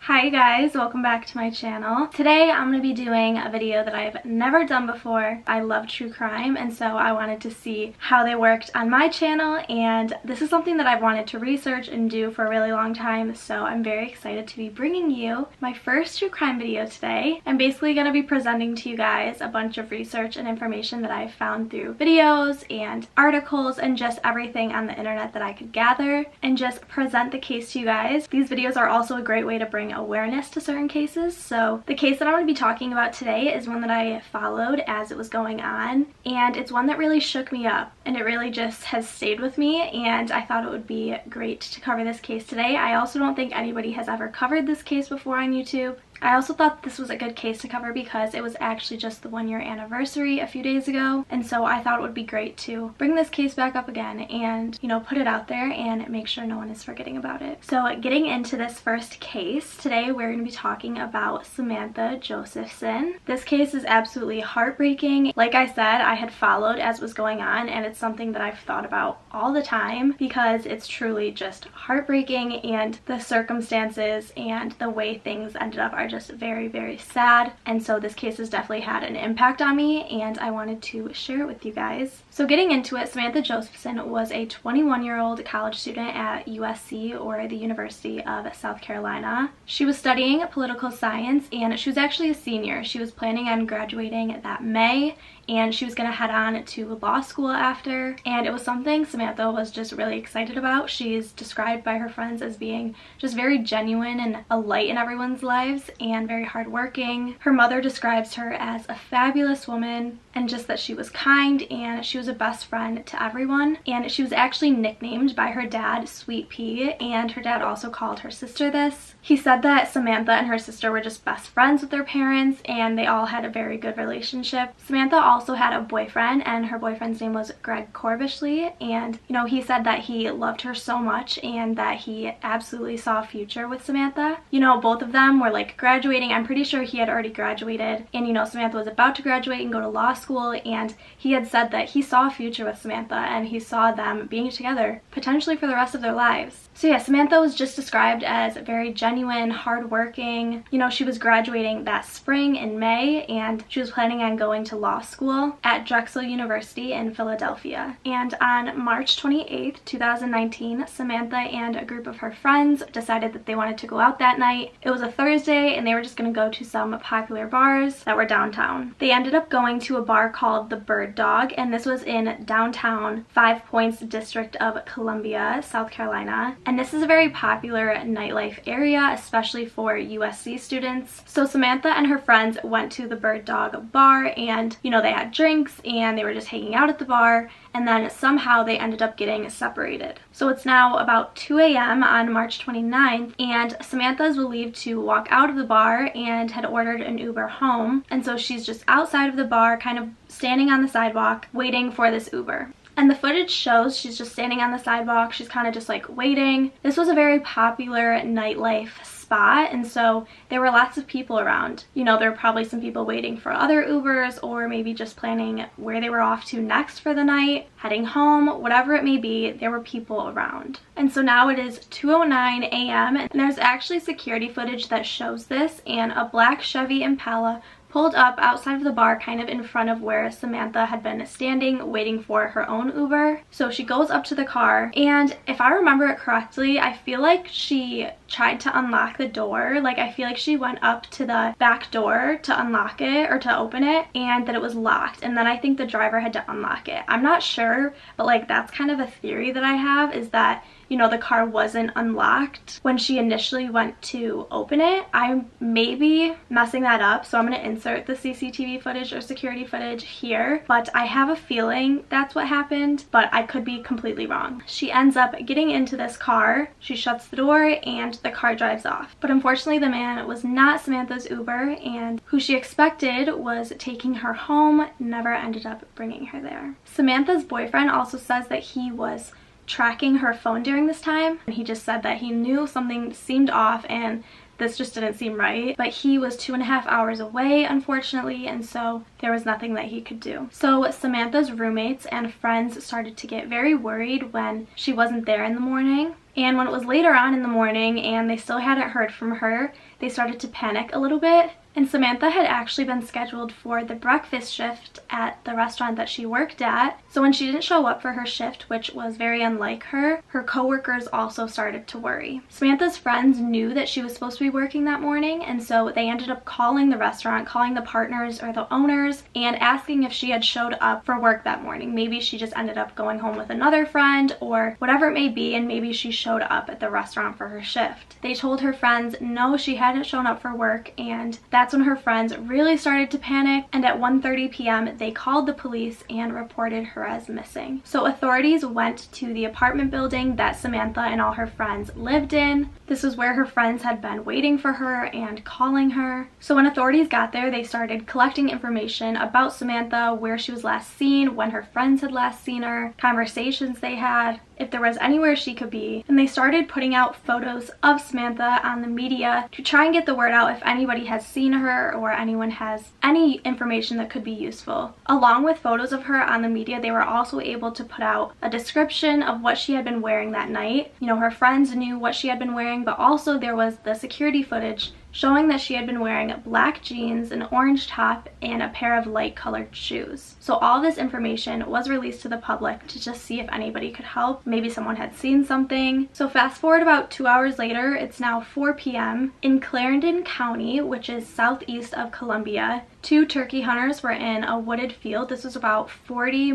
Hi guys, welcome back to my channel. Today I'm going to be doing a video that I've never done before. I love true crime, and so I wanted to see how they worked on my channel, and this is something that I've wanted to research and do for a really long time, so I'm very excited to be bringing you my first true crime video today. I'm basically going to be presenting to you guys a bunch of research and information that I've found through videos and articles and just everything on the internet that I could gather and just present the case to you guys. These videos are also a great way to bring awareness to certain cases. So the case that I'm going to be talking about today is one that I followed as it was going on, and it's one that really shook me up, and it really just has stayed with me, and I thought it would be great to cover this case today. I also don't think anybody has ever covered this case before on YouTube. I also thought this was a good case to cover because it was actually just the 1-year anniversary a few days ago, and so I thought it would be great to bring this case back up again and, you know, put it out there and make sure no one is forgetting about it. So getting into this first case, today we're going to be talking about Samantha Josephson. This case is absolutely heartbreaking. Like I said, I had followed as it was going on, and it's something that I've thought about all the time because it's truly just heartbreaking, and the circumstances and the way things ended up are just very, very sad. And so this case has definitely had an impact on me, and I wanted to share it with you guys. So getting into it, Samantha Josephson was a 21-year-old college student at USC, or the University of South Carolina. She was studying political science, and she was actually a senior. She was planning on graduating that May, and she was going to head on to law school after, and it was something Samantha was just really excited about. She's described by her friends as being just very genuine and a light in everyone's lives and very hardworking. Her mother describes her as a fabulous woman, and just that she was kind and she was a best friend to everyone, and she was actually nicknamed by her dad Sweet Pea, and her dad also called her sister this. He said that Samantha and her sister were just best friends with their parents, and they all had a very good relationship. Samantha also had a boyfriend, and her boyfriend's name was Greg Corbishley, and you know, he said that he loved her so much and that he absolutely saw a future with Samantha. You know, both of them were like graduating. I'm pretty sure he had already graduated, and you know, Samantha was about to graduate and go to law school, and he had said that he saw a future with Samantha and he saw them being together potentially for the rest of their lives. So yeah, Samantha was just described as very genuine, hardworking. You know, she was graduating that spring in May, and she was planning on going to law school at Drexel University in Philadelphia. And on March 28th, 2019, Samantha and a group of her friends decided that they wanted to go out that night. It was a Thursday, and they were just going to go to some popular bars that were downtown. They ended up going to a bar called the Bird Dog, and this was in downtown Five Points district of Columbia, South Carolina. And this is a very popular nightlife area, especially for USC students. So Samantha and her friends went to the Bird Dog bar, and you know, they had drinks and they were just hanging out at the bar, and then somehow they ended up getting separated. So it's now about 2 a.m. on March 29th, and Samantha is believed to walk out of the bar and had ordered an Uber home, and so she's just outside of the bar, kind of standing on the sidewalk waiting for this Uber. And the footage shows she's just standing on the sidewalk. She's kind of just like waiting. This was a very popular nightlife spot, and so there were lots of people around. You know, there were probably some people waiting for other Ubers, or maybe just planning where they were off to next for the night, heading home, whatever it may be, there were people around. And so now it is 2:09 a.m. and there's actually security footage that shows this, and a black Chevy Impala pulled up outside of the bar, kind of in front of where Samantha had been standing waiting for her own Uber. So she goes up to the car, and if I remember it correctly, I feel like she tried to unlock the door. Like, I feel like she went up to the back door to unlock it or to open it, and that it was locked, and then I think the driver had to unlock it. I'm not sure, but like, that's kind of a theory that I have, is that, you know, the car wasn't unlocked when she initially went to open it. I may be messing that up, so I'm going to insert the CCTV footage or security footage here, but I have a feeling that's what happened, but I could be completely wrong. She ends up getting into this car, she shuts the door, and the car drives off. But unfortunately, the man was not Samantha's Uber, and who she expected was taking her home never ended up bringing her there. Samantha's boyfriend also says that he was tracking her phone during this time, and he just said that he knew something seemed off and this just didn't seem right. But he was 2.5 hours away, unfortunately, and so there was nothing that he could do. So Samantha's roommates and friends started to get very worried when she wasn't there in the morning. And when it was later on in the morning and they still hadn't heard from her, they started to panic a little bit. And Samantha had actually been scheduled for the breakfast shift at the restaurant that she worked at. So when she didn't show up for her shift, which was very unlike her, her coworkers also started to worry. Samantha's friends knew that she was supposed to be working that morning, and so they ended up calling the restaurant, calling the partners or the owners, and asking if she had showed up for work that morning. Maybe she just ended up going home with another friend or whatever it may be, and maybe she showed up at the restaurant for her shift. They told her friends no, she hadn't shown up for work, and that's when her friends really started to panic, and at 1:30 p.m. they called the police and reported her as missing. So authorities went to the apartment building that Samantha and all her friends lived in. This was where her friends had been waiting for her and calling her. So when authorities got there, they started collecting information about Samantha, where she was last seen, when her friends had last seen her, conversations they had, if there was anywhere she could be, and they started putting out photos of Samantha on the media to try and get the word out if anybody has seen her or anyone has any information that could be useful. Along with photos of her on the media, they were also able to put out a description of what she had been wearing that night. You know, her friends knew what she had been wearing, but also there was the security footage showing that she had been wearing black jeans, an orange top, and a pair of light colored shoes. So all this information was released to the public to just see if anybody could help. Maybe someone had seen something. So fast forward about 2 hours later, it's now 4 p.m. in Clarendon County, which is southeast of Columbia. 2 turkey hunters were in a wooded field. This was about 40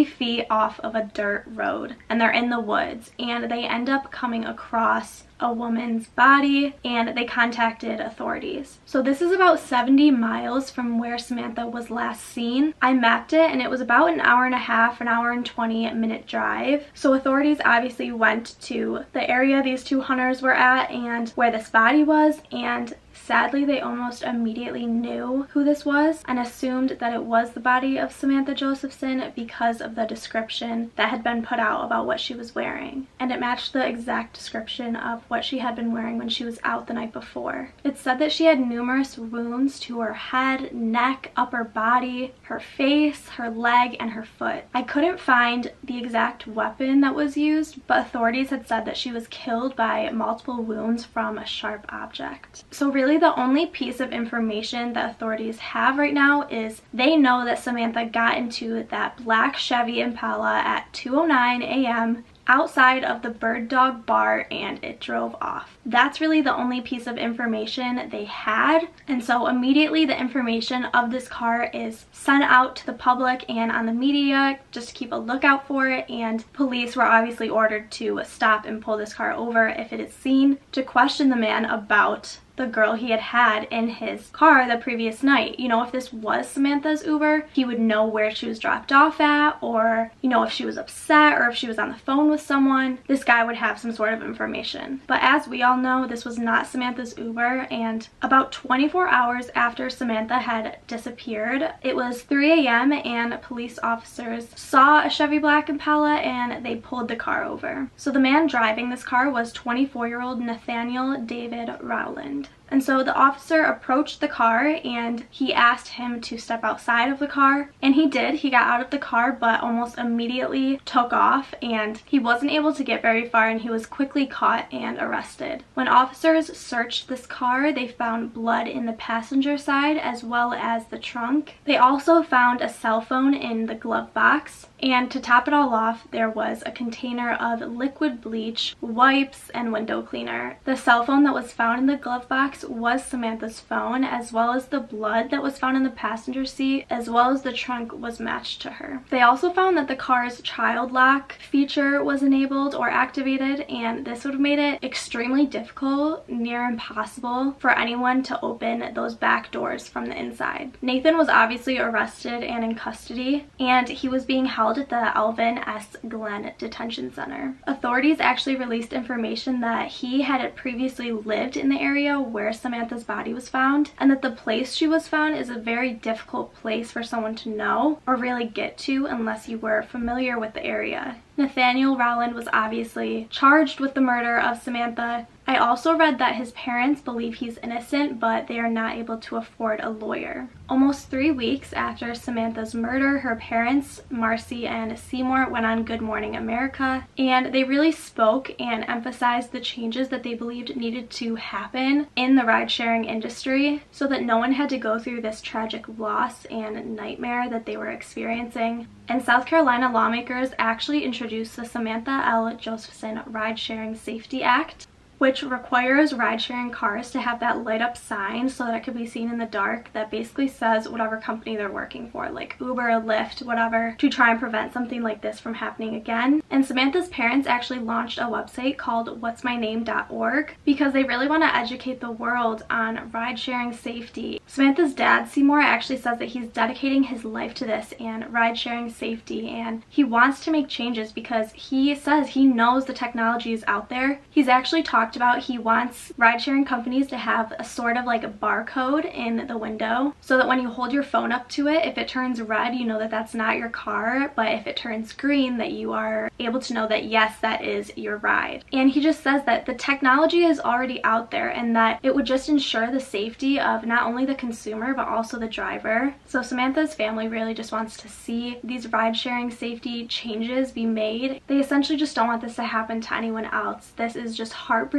feet off of a dirt road, and they're in the woods, and they end up coming across a woman's body, and they contacted authorities. So this is about 70 miles from where Samantha was last seen. I mapped it, and it was about an hour and a half, an hour and 20-minute drive. So authorities obviously went to the area these 2 hunters were at and where this body was, and sadly, they almost immediately knew who this was and assumed that it was the body of Samantha Josephson because of the description that had been put out about what she was wearing. And it matched the exact description of what she had been wearing when she was out the night before. It said that she had numerous wounds to her head, neck, upper body, her face, her leg, and her foot. I couldn't find the exact weapon that was used, but authorities had said that she was killed by multiple wounds from a sharp object. So really, the only piece of information that authorities have right now is they know that Samantha got into that black Chevy Impala at 2:09 a.m. outside of the Bird Dog bar, and it drove off. That's really the only piece of information they had, and so immediately the information of this car is sent out to the public and on the media just to keep a lookout for it, and police were obviously ordered to stop and pull this car over if it is seen, to question the man about the girl he had had in his car the previous night. You know, if this was Samantha's Uber, he would know where she was dropped off at, or, you know, if she was upset or if she was on the phone with someone, this guy would have some sort of information. But as we all know, this was not Samantha's Uber, and about 24 hours after Samantha had disappeared, it was 3 a.m. and police officers saw a Chevy Black Impala and they pulled the car over. So the man driving this car was 24-year-old Nathaniel David Rowland. And so the officer approached the car and he asked him to step outside of the car, and he did. He got out of the car but almost immediately took off, and he wasn't able to get very far, and he was quickly caught and arrested. When officers searched this car, they found blood in the passenger side as well as the trunk. They also found a cell phone in the glove box, and to top it all off, there was a container of liquid bleach, wipes, and window cleaner. The cell phone that was found in the glove box was Samantha's phone, as well as the blood that was found in the passenger seat, as well as the trunk was matched to her. They also found that the car's child lock feature was enabled or activated, and this would have made it extremely difficult, near impossible, for anyone to open those back doors from the inside. Nathan was obviously arrested and in custody, and he was being held at the Alvin S. Glenn Detention Center. Authorities actually released information that he had previously lived in the area where Samantha's body was found, and that the place she was found is a very difficult place for someone to know or really get to unless you were familiar with the area. Nathaniel Rowland was obviously charged with the murder of Samantha. I also read that his parents believe he's innocent, but they are not able to afford a lawyer. Almost 3 weeks after Samantha's murder, her parents, Marcy and Seymour, went on Good Morning America, and they really spoke and emphasized the changes that they believed needed to happen in the ride-sharing industry so that no one had to go through this tragic loss and nightmare that they were experiencing. And South Carolina lawmakers actually introduced the Samantha Josephson Ride-Sharing Safety Act, which requires ride-sharing cars to have that light up sign so that it could be seen in the dark that basically says whatever company they're working for, like Uber, Lyft, whatever, to try and prevent something like this from happening again. And Samantha's parents actually launched a website called whatsmyname.org because they really want to educate the world on ride-sharing safety. Samantha's dad, Seymour, actually says that he's dedicating his life to this and ride-sharing safety, and he wants to make changes because he says he knows the technology is out there. He's actually talked about he wants ride-sharing companies to have a sort of like a barcode in the window so that when you hold your phone up to it, if it turns red, you know that that's not your car, but if it turns green, that you are able to know that yes, that is your ride. And he just says that the technology is already out there and that it would just ensure the safety of not only the consumer but also the driver. So Samantha's family really just wants to see these ride-sharing safety changes be made. They essentially just don't want this to happen to anyone else. This is just heartbreaking.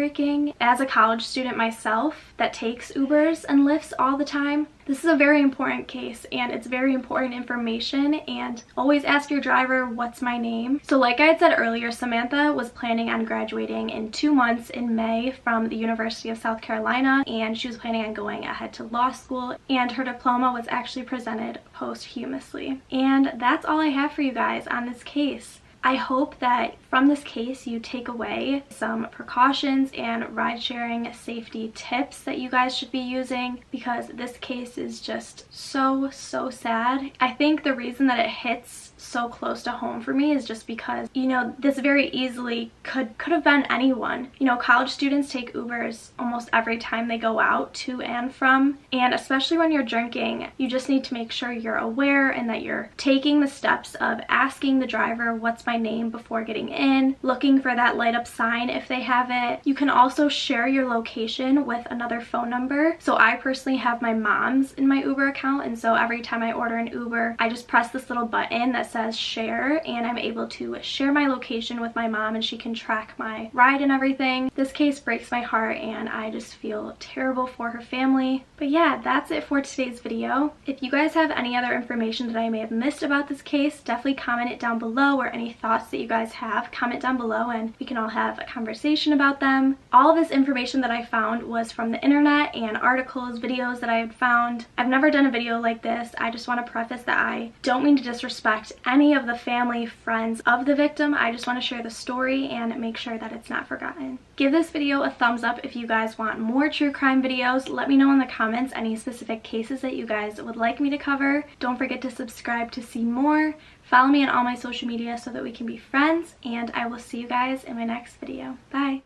As a college student myself that takes Ubers and Lyfts all the time, this is a very important case and it's very important information, and always ask your driver, what's my name? So like I had said earlier, Samantha was planning on graduating in 2 months in May from the University of South Carolina, and she was planning on going ahead to law school, and her diploma was actually presented posthumously. And that's all I have for you guys on this case. I hope that from this case you take away some precautions and ride-sharing safety tips that you guys should be using, because this case is just so sad. I think the reason that it hits so close to home for me is just because, you know, this very easily could have been anyone. You know, college students take Ubers almost every time they go out to and from, and especially when you're drinking, you just need to make sure you're aware and that you're taking the steps of asking the driver what's my name before getting in, looking for that light up sign if they have it. You can also share your location with another phone number. So I personally have my mom's in my Uber account, and so every time I order an Uber, I just press this little button that says share, and I'm able to share my location with my mom and she can track my ride and everything. This case breaks my heart and I just feel terrible for her family. But yeah, that's it for today's video. If you guys have any other information that I may have missed about this case, definitely comment it down below, or any thoughts that you guys have, comment down below and we can all have a conversation about them. All of this information that I found was from the internet and articles, videos that I had found. I've never done a video like this. I just want to preface that I don't mean to disrespect any of the family, friends of the victim. I just want to share the story and make sure that it's not forgotten. Give this video a thumbs up if you guys want more true crime videos. Let me know in the comments any specific cases that you guys would like me to cover. Don't forget to subscribe to see more. Follow me on all my social media so that we can be friends, and I will see you guys in my next video. Bye!